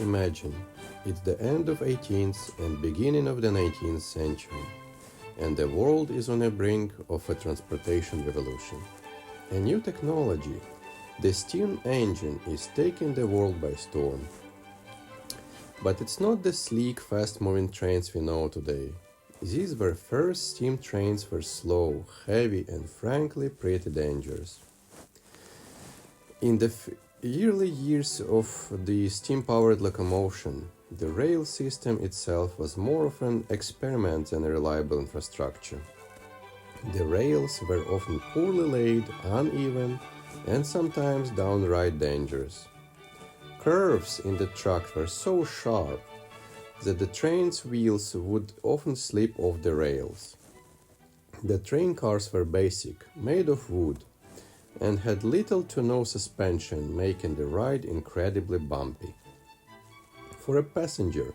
imagine, it's the end of 18th and beginning of the 19th century, and the world is on the brink of a transportation revolution. A new technology, the steam engine, is taking the world by storm. But it's not the sleek, fast-moving trains we know today. These were first steam trains were slow, heavy, and frankly pretty dangerous. In the early years of the steam-powered locomotion, the rail system itself was more of an experiment than a reliable infrastructure. The rails were often poorly laid, uneven, and sometimes downright dangerous. Curves in the track were so sharp that the train's wheels would often slip off the rails. The train cars were basic, made of wood, and had little to no suspension, making the ride incredibly bumpy. For a passenger,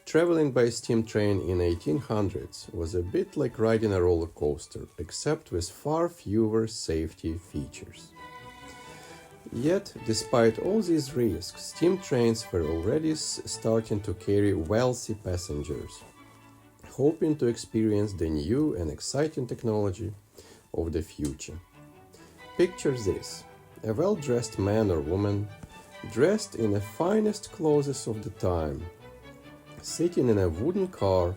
traveling by steam train in 1800s was a bit like riding a roller coaster, except with far fewer safety features. Yet, despite all these risks, steam trains were already starting to carry wealthy passengers, hoping to experience the new and exciting technology of the future. Picture this: a well-dressed man or woman, dressed in the finest clothes of the time, sitting in a wooden car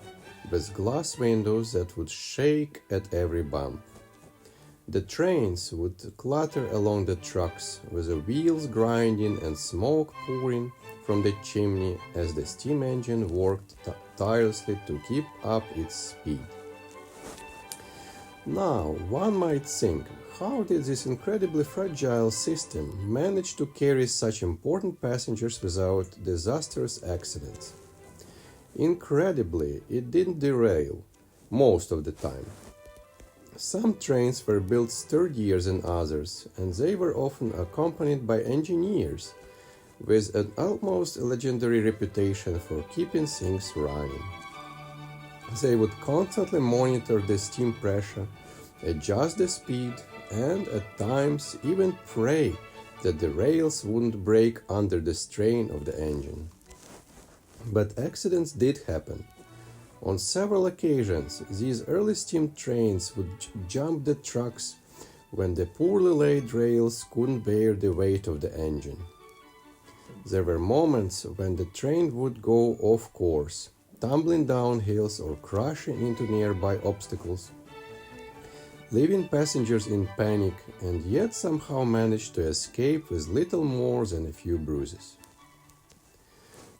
with glass windows that would shake at every bump. The trains would clatter along the tracks, with the wheels grinding and smoke pouring from the chimney as the steam engine worked tirelessly to keep up its speed. Now, one might think, how did this incredibly fragile system manage to carry such important passengers without disastrous accidents? Incredibly, it didn't derail, most of the time. Some trains were built sturdier than others, and they were often accompanied by engineers with an almost legendary reputation for keeping things running. They would constantly monitor the steam pressure, adjust the speed, and at times even pray that the rails wouldn't break under the strain of the engine. But accidents did happen. On several occasions, these early steam trains would jump the tracks when the poorly laid rails couldn't bear the weight of the engine. There were moments when the train would go off course, tumbling down hills or crashing into nearby obstacles, leaving passengers in panic, and yet somehow managed to escape with little more than a few bruises.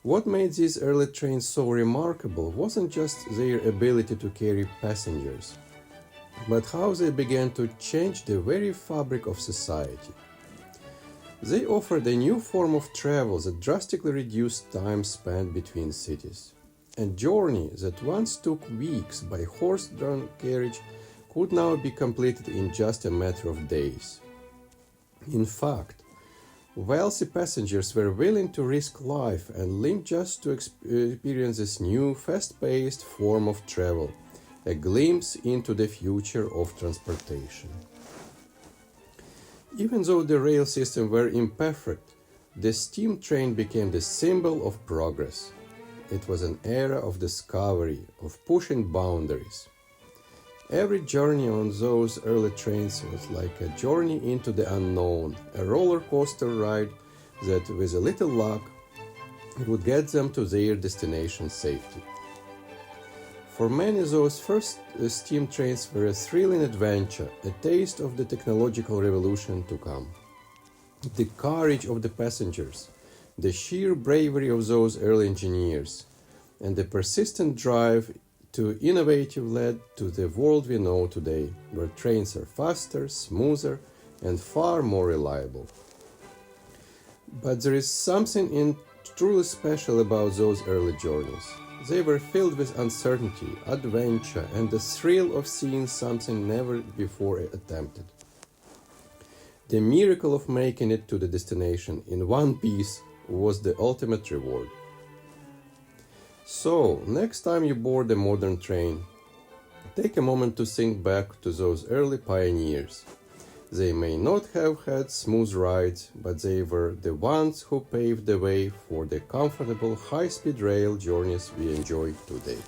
What made these early trains so remarkable wasn't just their ability to carry passengers, but how they began to change the very fabric of society. They offered a new form of travel that drastically reduced time spent between cities. A journey that once took weeks by horse-drawn carriage could now be completed in just a matter of days. In fact, wealthy passengers were willing to risk life and limb just to experience this new, fast-paced form of travel, a glimpse into the future of transportation. Even though the rail system were imperfect, the steam train became the symbol of progress. It was an era of discovery, of pushing boundaries. Every journey on those early trains was like a journey into the unknown, a roller coaster ride that, with a little luck, would get them to their destination safely. For many, those first steam trains were a thrilling adventure, a taste of the technological revolution to come. The courage of the passengers, the sheer bravery of those early engineers, and the persistent drive to innovative led to the world we know today, where trains are faster, smoother, and far more reliable. But there is something truly special about those early journeys. They were filled with uncertainty, adventure, and the thrill of seeing something never before attempted. The miracle of making it to the destination in one piece was the ultimate reward. So, next time you board a modern train, take a moment to think back to those early pioneers. They may not have had smooth rides, but they were the ones who paved the way for the comfortable high-speed rail journeys we enjoy today.